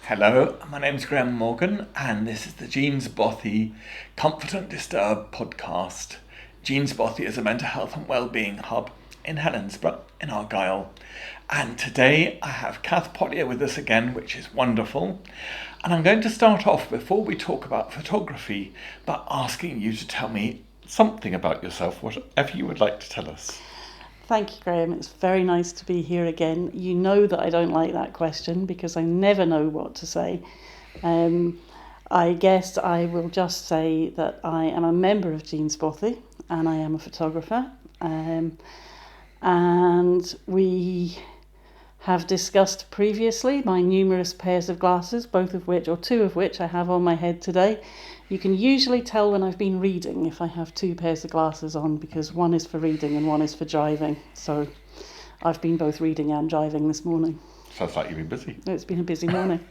Hello, my name's Graham Morgan, and this is the Jeans Bothy Confident Disturb podcast. Jeans Bothy is a mental health and wellbeing hub in Helensburgh, in Argyll. And today I have Kath with us again, which is wonderful. And I'm going to start off, before we talk about photography, by asking you to tell me something about yourself, whatever you would like to tell us. Thank you, Graham. It's very nice to be here again. You know that I don't like that question because I never know what to say. I guess I will just say that I am a member of Jeans Bothy and I am a photographer. And we have discussed previously my numerous pairs of glasses, two of which I have on my head today. You can usually tell when I've been reading if I have two pairs of glasses on, because one is for reading and one is for driving. So I've been both reading and driving this morning. Sounds like you've been busy. It's been a busy morning.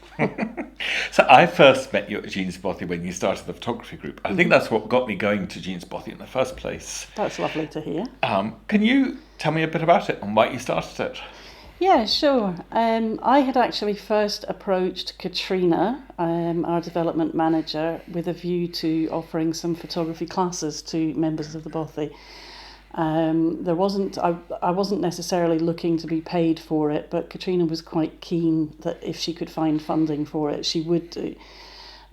So I first met you at Jeans Bothy when you started the photography group. I think that's what got me going to Jeans Bothy in the first place. That's lovely to hear. Can you tell me a bit about it and why you started it? Yeah, sure. I had actually first approached Katrina, our development manager, with a view to offering some photography classes to members of the Bothy. I wasn't necessarily looking to be paid for it, but Katrina was quite keen that if she could find funding for it, she would do.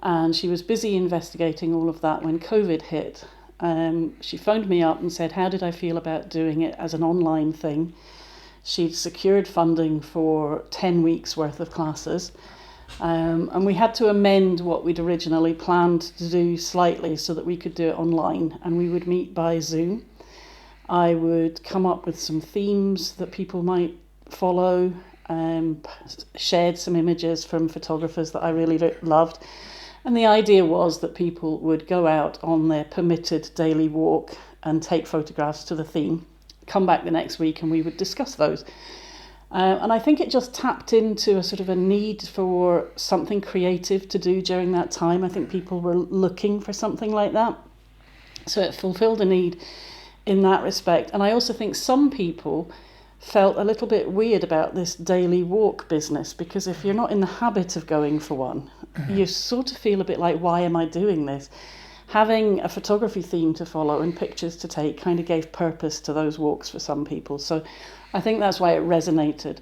And she was busy investigating all of that when COVID hit. She phoned me up and said, how did I feel about doing it as an online thing? She'd secured funding for 10 weeks worth of classes. And we had to amend what we'd originally planned to do slightly so that we could do it online. And we would meet by Zoom. I would come up with some themes that people might follow, shared some images from photographers that I really loved. And the idea was that people would go out on their permitted daily walk and take photographs to the theme, come back the next week and we would discuss those. And I think it just tapped into a sort of a need for something creative to do during that time. I think people were looking for something like that. So it fulfilled a need in that respect. And I also think some people felt a little bit weird about this daily walk business, because if you're not in the habit of going for one, you sort of feel a bit like, why am I doing this? Having a photography theme to follow and pictures to take kind of gave purpose to those walks for some people. So I think that's why it resonated.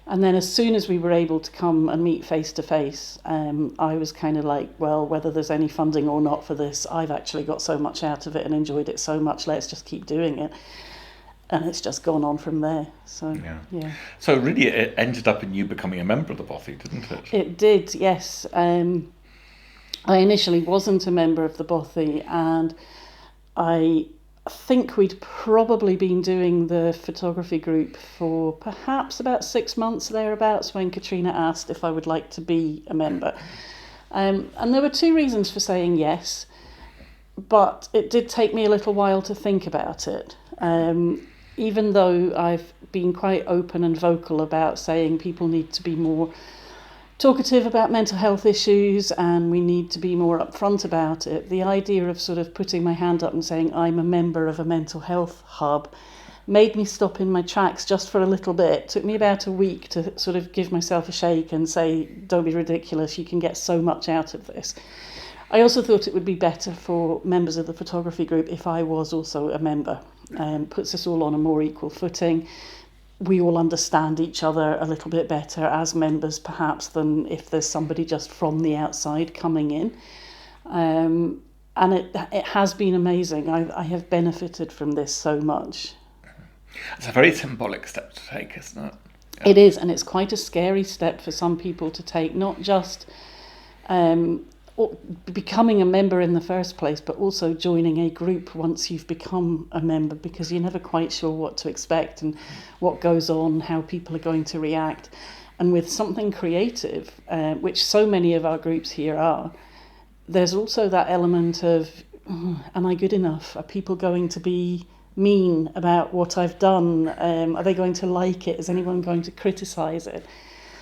And then as soon as we were able to come and meet face to face, I was kind of like, well, whether there's any funding or not for this, I've actually got so much out of it and enjoyed it so much, let's just keep doing it. And it's just gone on from there. So yeah. So really it ended up in you becoming a member of the Bothy, didn't it? It did, yes. I initially wasn't a member of the Bothy, and I think we'd probably been doing the photography group for perhaps about 6 months thereabouts when Katrina asked if I would like to be a member. And there were two reasons for saying yes, but it did take me a little while to think about it. Even though I've been quite open and vocal about saying people need to be more talkative about mental health issues and we need to be more upfront about it, the idea of sort of putting my hand up and saying I'm a member of a mental health hub made me stop in my tracks just for a little bit. It took me about a week to sort of give myself a shake and say, don't be ridiculous, you can get so much out of this. I also thought it would be better for members of the photography group if I was also a member. Puts us all on a more equal footing. We all understand each other a little bit better as members perhaps than if there's somebody just from the outside coming in. And it has been amazing. I have benefited from this so much. It's a very symbolic step to take, isn't it? Yeah. It is, and it's quite a scary step for some people to take, not just becoming a member in the first place, but also joining a group once you've become a member, because you're never quite sure what to expect and what goes on, how people are going to react. And with something creative, which so many of our groups here are, there's also that element of, am I good enough? Are people going to be mean about what I've done? Are they going to like it? Is anyone going to criticise it?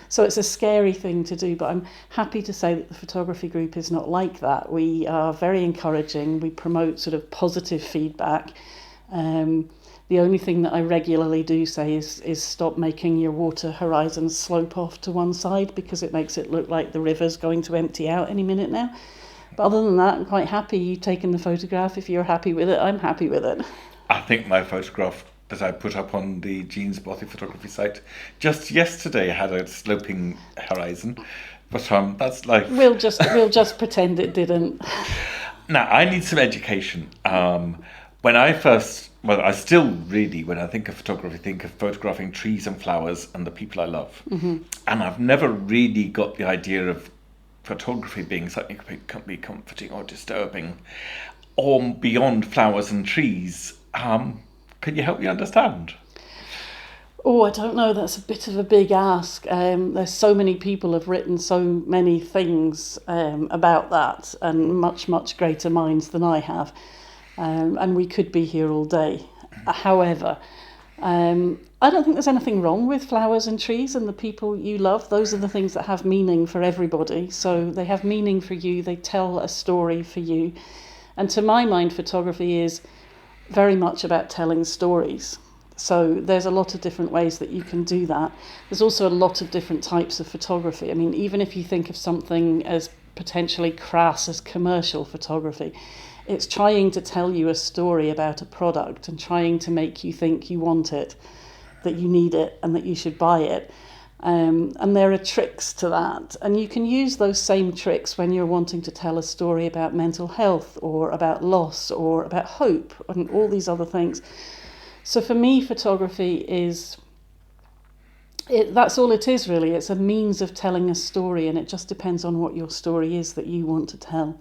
So it's a scary thing to do, but I'm happy to say that the photography group is not like that. We are very encouraging. We promote sort of positive feedback. The only thing that I regularly do say is stop making your water horizons slope off to one side, because it makes it look like the river's going to empty out any minute now. But other than that, I'm quite happy you've taken the photograph. If you're happy with it, I'm happy with it. I think my photograph that I put up on the Jeans Bothy photography site just yesterday had a sloping horizon, but that's life. We'll just pretend it didn't. Now, I need some education. When I still really, when I think of photography, think of photographing trees and flowers and the people I love. Mm-hmm. And I've never really got the idea of photography being something that can be comforting or disturbing, or beyond flowers and trees. Can you help me understand? Oh, I don't know. That's a bit of a big ask. There's so many people have written so many things about that, and much, much greater minds than I have. And we could be here all day. However, I don't think there's anything wrong with flowers and trees and the people you love. Those are the things that have meaning for everybody. So they have meaning for you. They tell a story for you. And to my mind, photography is very much about telling stories. So there's a lot of different ways that you can do that. There's also a lot of different types of photography. I mean, even if you think of something as potentially crass as commercial photography, it's trying to tell you a story about a product and trying to make you think you want it, that you need it, and that you should buy it. And there are tricks to that. And you can use those same tricks when you're wanting to tell a story about mental health or about loss or about hope and all these other things. So for me, photography that's all it is, really. It's a means of telling a story, and it just depends on what your story is that you want to tell.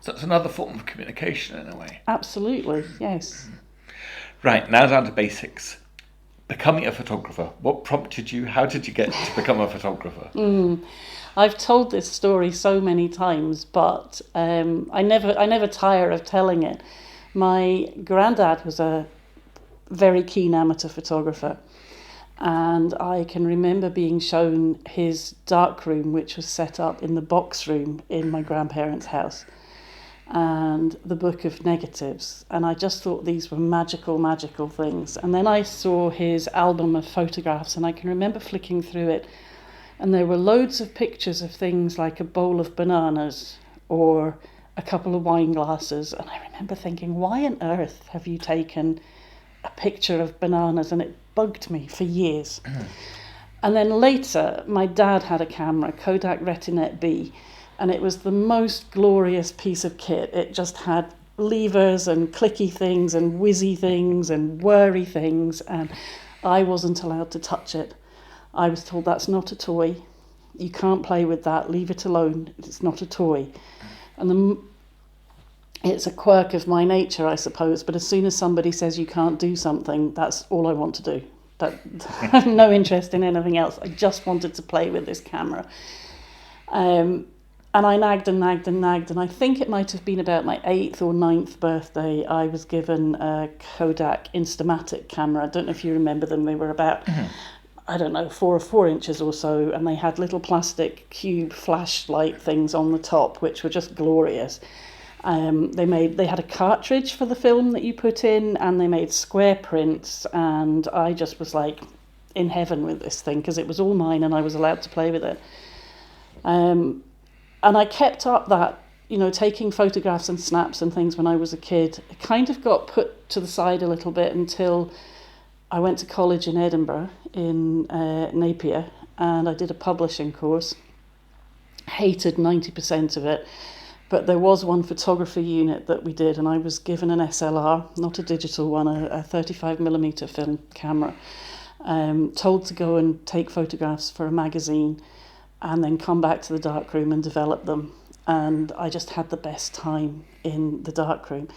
So it's another form of communication in a way. Absolutely, yes. Right, now down to basics. Becoming a photographer. What prompted you? How did you get to become a photographer? I've told this story so many times, but I never tire of telling it. My granddad was a very keen amateur photographer, and I can remember being shown his darkroom, which was set up in the box room in my grandparents' house, and the book of negatives, and I just thought these were magical things. And then I saw his album of photographs, and I can remember flicking through it, and there were loads of pictures of things like a bowl of bananas or a couple of wine glasses, and I remember thinking, why on earth have you taken a picture of bananas? And it bugged me for years. And then later, my dad had a camera, Kodak Retinette B, and it was the most glorious piece of kit. It just had levers and clicky things and whizzy things and whirry things, and I wasn't allowed to touch it. I was told, that's not a toy. You can't play with that. Leave it alone. It's not a toy. And it's a quirk of my nature, I suppose, but as soon as somebody says you can't do something, that's all I want to do. I have no interest in anything else. I just wanted to play with this camera. And I nagged, and I think it might have been about my 8th or 9th birthday, I was given a Kodak Instamatic camera. I don't know if you remember them. They were about, 4 inches or so, and they had little plastic cube flashlight things on the top, which were just glorious. They had a cartridge for the film that you put in, and they made square prints, and I just was like in heaven with this thing because it was all mine and I was allowed to play with it. And I kept up that, taking photographs and snaps and things when I was a kid. It kind of got put to the side a little bit until I went to college in Edinburgh, in Napier, and I did a publishing course. Hated 90% of it, but there was one photography unit that we did, and I was given an SLR, not a digital one, a 35mm film camera, told to go and take photographs for a magazine, and then come back to the darkroom and develop them. And I just had the best time in the darkroom.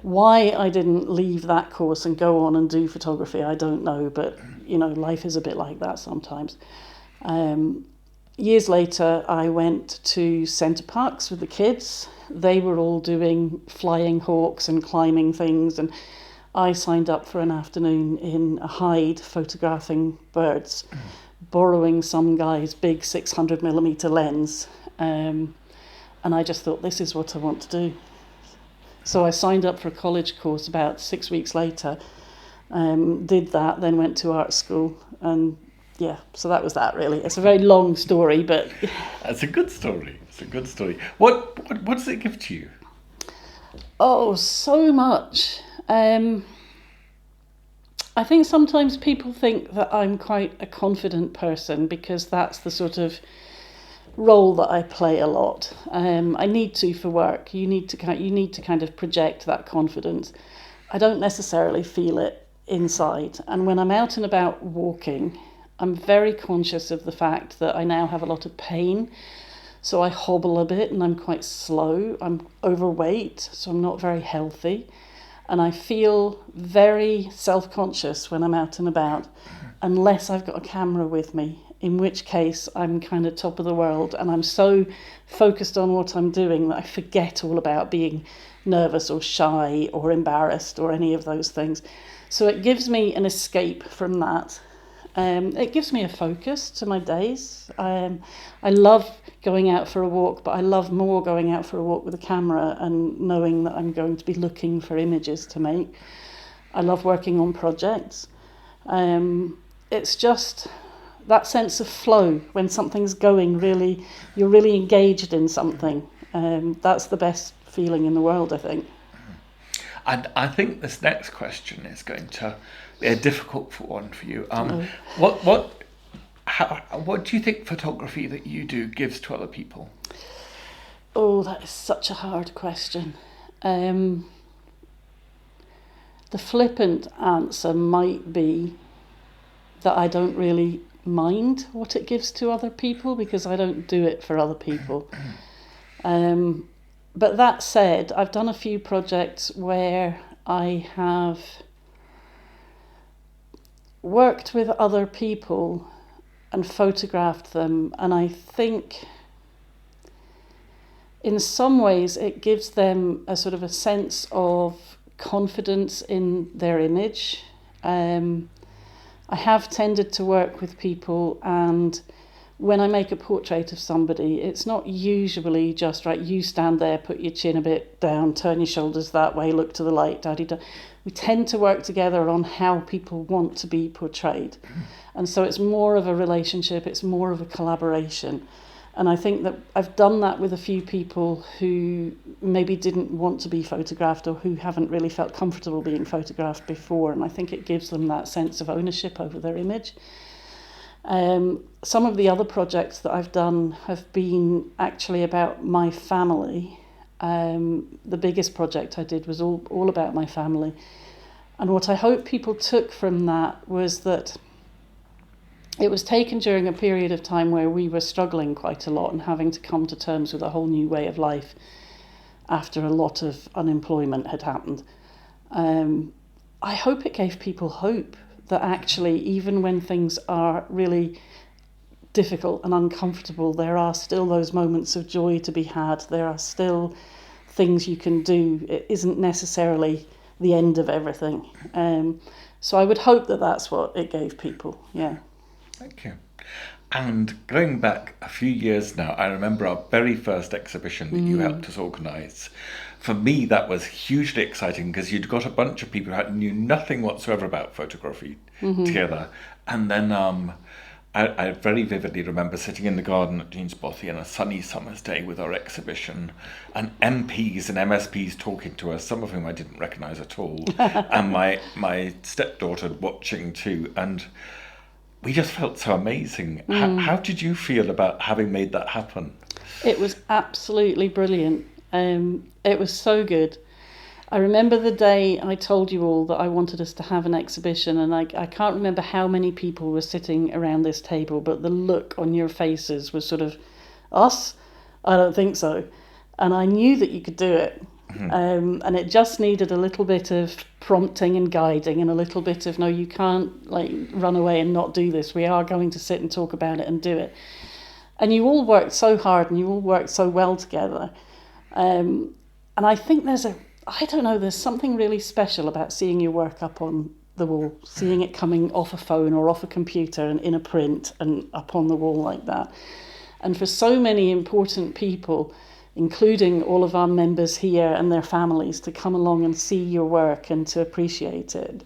Why I didn't leave that course and go on and do photography, I don't know, but life is a bit like that sometimes. Years later, I went to Centre Parks with the kids. They were all doing flying hawks and climbing things, and I signed up for an afternoon in a hide photographing birds, borrowing some guy's big 600mm lens, and I just thought, this is what I want to do. So I signed up for a college course about 6 weeks later, Did that, then went to art school, and yeah, so that was that really. It's a very long story, but It's a good story. It's a good story. What does it give to you? oh, so much. I think sometimes people think that I'm quite a confident person because that's the sort of role that I play a lot. I need to for work. You need to kind of project that confidence. I don't necessarily feel it inside. And when I'm out and about walking, I'm very conscious of the fact that I now have a lot of pain. So I hobble a bit and I'm quite slow. I'm overweight, so I'm not very healthy. And I feel very self-conscious when I'm out and about, unless I've got a camera with me, in which case I'm kind of top of the world and I'm so focused on what I'm doing that I forget all about being nervous or shy or embarrassed or any of those things. So it gives me an escape from that. It gives me a focus to my days. I love going out for a walk, but I love more going out for a walk with a camera and knowing that I'm going to be looking for images to make. I love working on projects. It's just that sense of flow when something's going really, you're really engaged in something. That's the best feeling in the world, I think. And I think this next question is going to be a difficult one for you. What do you think photography that you do gives to other people? Oh, that is such a hard question. The flippant answer might be that I don't really mind what it gives to other people because I don't do it for other people. But that said, I've done a few projects where I have worked with other people and photographed them, and I think in some ways it gives them a sort of a sense of confidence in their image. I have tended to work with people, and when I make a portrait of somebody, it's not usually just, right, you stand there, put your chin a bit down, turn your shoulders that way, look to the light, da-de-da. We tend to work together on how people want to be portrayed. And so it's more of a relationship, it's more of a collaboration. And I think that I've done that with a few people who maybe didn't want to be photographed or who haven't really felt comfortable being photographed before. And I think it gives them that sense of ownership over their image. Some of the other projects that I've done have been actually about my family. The biggest project I did was all about my family. And what I hope people took from that was that it was taken during a period of time where we were struggling quite a lot and having to come to terms with a whole new way of life after a lot of unemployment had happened. I hope it gave people hope that actually, even when things are really difficult and uncomfortable, there are still those moments of joy to be had. There are still things you can do. It isn't necessarily the end of everything. So I would hope that that's what it gave people, yeah. Thank you. And going back a few years now, I remember our very first exhibition that you helped us organise. For me, that was hugely exciting because you'd got a bunch of people who knew nothing whatsoever about photography together. And then I very vividly remember sitting in the garden at Jean's Bothy on a sunny summer's day with our exhibition, and MPs and MSPs talking to us, some of whom I didn't recognise at all, and my stepdaughter watching too. And we just felt so amazing. How did you feel about having made that happen? It was absolutely brilliant. It was so good. I remember the day I told you all that I wanted us to have an exhibition, and I can't remember how many people were sitting around this table, but the look on your faces was sort of, us? I don't think so. And I knew that you could do it. And it just needed a little bit of prompting and guiding and a little bit of, no, you can't like run away and not do this. We are going to sit and talk about it and do it. And you all worked so hard and you all worked so well together. And I think there's something really special about seeing your work up on the wall, seeing it coming off a phone or off a computer and in a print and up on the wall like that. And for so many important people including all of our members here and their families, to come along and see your work and to appreciate it.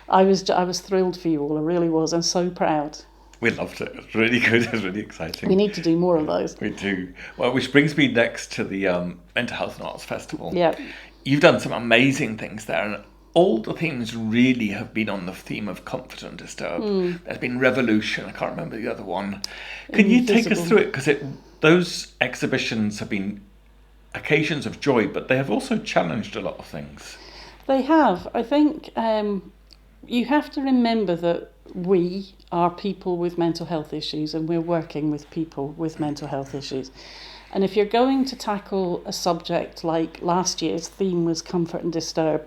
I was thrilled for you all. I really was. I'm so proud. We loved it. It was really good. It was really exciting. We need to do more of those. We do. Well, which brings me next to the Mental Health and Arts Festival. Yeah. You've done some amazing things there, and all the themes really have been on the theme of comfort and disturb. There's been revolution. I can't remember the other one. Can you take us through it? Because those exhibitions have been occasions of joy, but they have also challenged a lot of things. They have. I think you have to remember that we are people with mental health issues, and we're working with people with mental health issues. And if you're going to tackle a subject like last year's theme was comfort and disturb,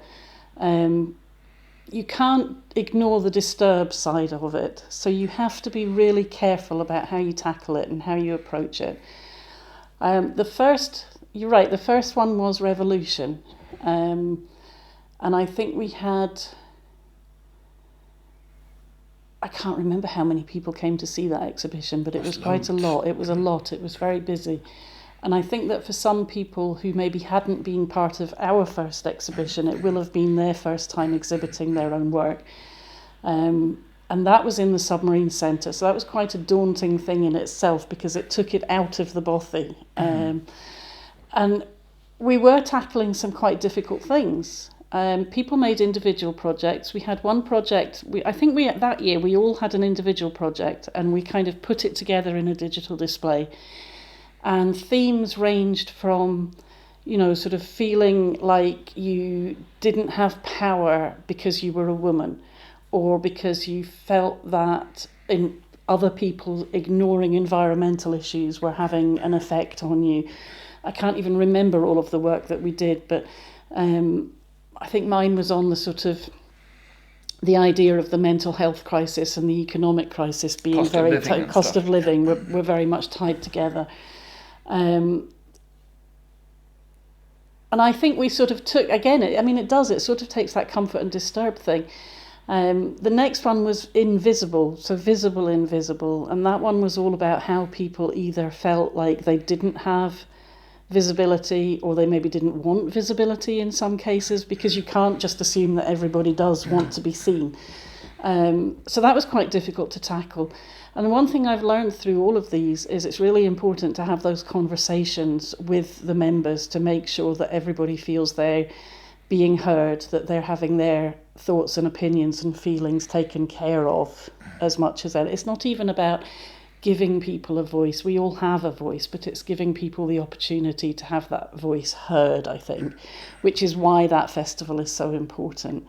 you can't ignore the disturb side of it. So you have to be really careful about how you tackle it and how you approach it. You're right, the first one was revolution. And I think we had, I can't remember how many people came to see that exhibition, but it was quite a lot. It was a lot. It was very busy. And I think that for some people who maybe hadn't been part of our first exhibition, it will have been their first time exhibiting their own work. And that was in the Submarine Centre. So that was quite a daunting thing in itself, because it took it out of the Bothy. And we were tackling some quite difficult things. People made individual projects. We had one project, that year we all had an individual project, and we kind of put it together in a digital display. And themes ranged from, sort of feeling like you didn't have power because you were a woman, or because you felt that in other people ignoring environmental issues were having an effect on you. I can't even remember all of the work that we did, but I think mine was on the sort of the idea of the mental health crisis and the economic crisis being cost of living were very much tied together. And I think we sort of took, again, it sort of takes that comfort and disturb thing. The next one was invisible, so visible, invisible. And that one was all about how people either felt like they didn't have visibility, or they maybe didn't want visibility in some cases, because you can't just assume that everybody does want to be seen. So that was quite difficult to tackle. And the one thing I've learned through all of these is it's really important to have those conversations with the members to make sure that everybody feels they're being heard, that they're having their thoughts and opinions and feelings taken care of as much as that. It's not even about giving people a voice. We all have a voice, but it's giving people the opportunity to have that voice heard, I think, which is why that festival is so important.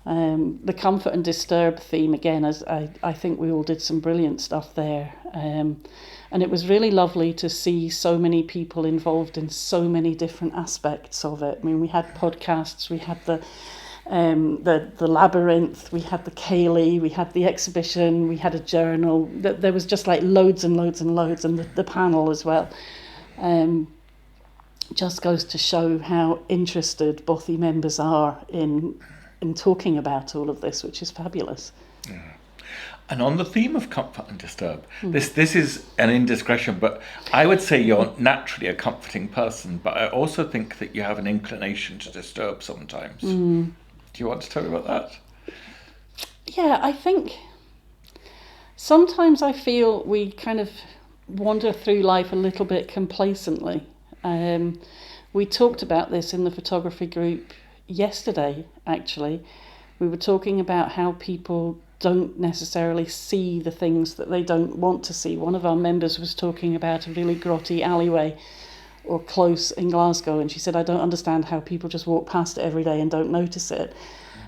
The comfort and disturb theme, again, as I think we all did some brilliant stuff there. And it was really lovely to see so many people involved in so many different aspects of it. I mean, we had podcasts, we had the labyrinth, we had the ceilidh, we had the exhibition, we had a journal. There was just like loads and loads and loads, and the panel as well. Just goes to show how interested Bothy members are in talking about all of this, which is fabulous. Yeah. And on the theme of comfort and disturb, this is an indiscretion, but I would say you're naturally a comforting person, but I also think that you have an inclination to disturb sometimes. Do you want to tell me about that? Yeah, I think sometimes I feel we kind of wander through life a little bit complacently. We talked about this in the photography group yesterday, actually. We were talking about how people don't necessarily see the things that they don't want to see. One of our members was talking about a really grotty alleyway or close in Glasgow, and she said, I don't understand how people just walk past it every day and don't notice it.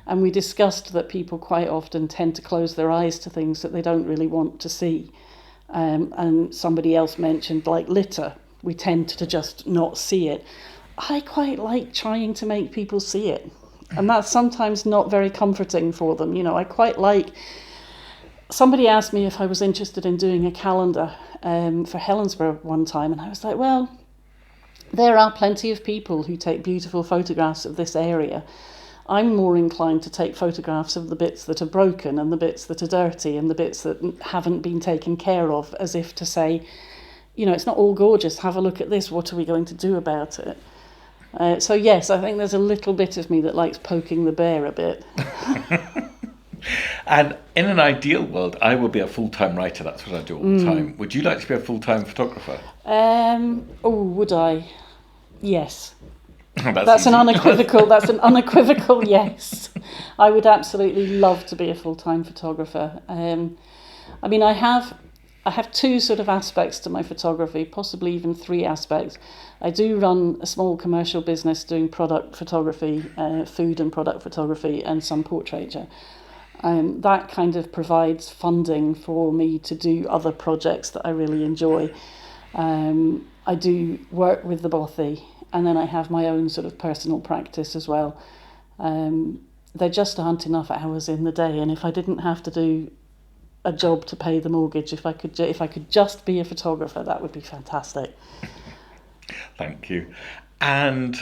And we discussed that people quite often tend to close their eyes to things that they don't really want to see. And somebody else mentioned like litter. We tend to just not see it. I quite like trying to make people see it. And that's sometimes not very comforting for them. I quite like... Somebody asked me if I was interested in doing a calendar for Helensburgh one time, and I was like, well, there are plenty of people who take beautiful photographs of this area. I'm more inclined to take photographs of the bits that are broken and the bits that are dirty and the bits that haven't been taken care of, as if to say, it's not all gorgeous. Have a look at this. What are we going to do about it? So yes, I think there's a little bit of me that likes poking the bear a bit. And in an ideal world, I would be a full-time writer. That's what I do all the time. Would you like to be a full-time photographer? Would I? Yes. That's an unequivocal yes. I would absolutely love to be a full-time photographer. I have two sort of aspects to my photography, possibly even three aspects. I do run a small commercial business doing product photography, food and product photography, and some portraiture. That kind of provides funding for me to do other projects that I really enjoy. I do work with the Bothy, and then I have my own sort of personal practice as well. There just aren't enough hours in the day, and if I didn't have to do a job to pay the mortgage, if I could just be a photographer, that would be fantastic. Thank you. And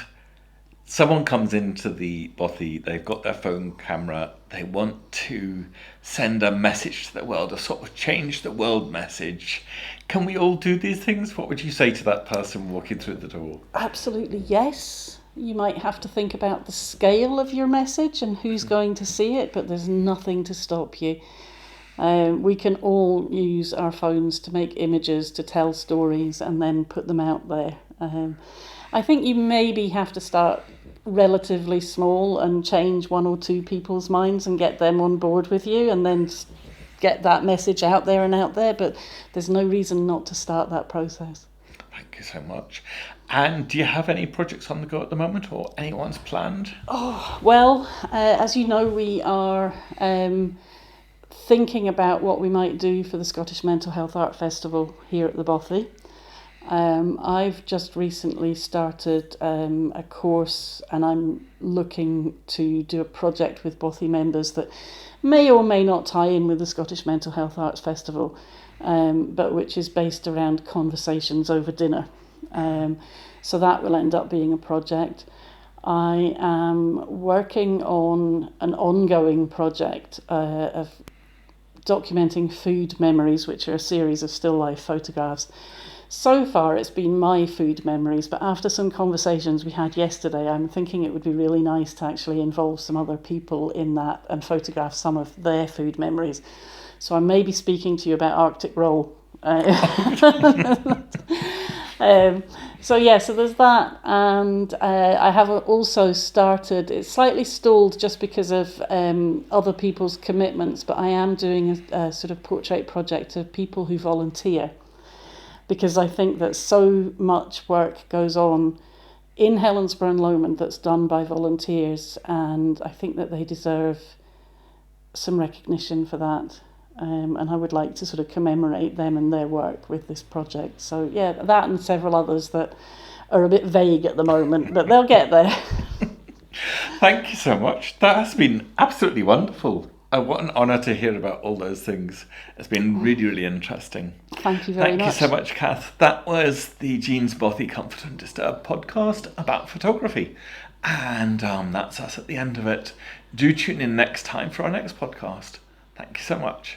someone comes into the Bothy, they've got their phone camera, they want to send a message to the world, a sort of change the world message. Can we all do these things? What would you say to that person walking through the door? Absolutely, yes. You might have to think about the scale of your message and who's going to see it, but there's nothing to stop you. We can all use our phones to make images, to tell stories, and then put them out there. I think you maybe have to start relatively small and change one or two people's minds and get them on board with you, and then get that message out there, but there's no reason not to start that process. Thank you so much. And do you have any projects on the go at the moment, or anyone's planned? Well, as you know, we are thinking about what we might do for the Scottish Mental Health Art Festival here at the Bothy. I've just recently started a course, and I'm looking to do a project with Bothy members that may or may not tie in with the Scottish Mental Health Arts Festival, but which is based around conversations over dinner. So that will end up being a project. I am working on an ongoing project of documenting food memories, which are a series of still life photographs. So far it's been my food memories, but after some conversations we had yesterday, I'm thinking it would be really nice to actually involve some other people in that and photograph some of their food memories. So I may be speaking to you about Arctic roll. So there's that, and I have also started, it's slightly stalled just because of other people's commitments, but I am doing a sort of portrait project of people who volunteer, because I think that so much work goes on in Helensburgh and Lomond that's done by volunteers, and I think that they deserve some recognition for that. And I would like to sort of commemorate them and their work with this project. So that and several others that are a bit vague at the moment, but they'll get there. Thank you so much. That has been absolutely wonderful. What an honour to hear about all those things. It's been really, really interesting. Thank you very much. Thank you so much, Kath. That was the Jean's Bothy Comfort and Disturb podcast about photography. And that's us at the end of it. Do tune in next time for our next podcast. Thank you so much.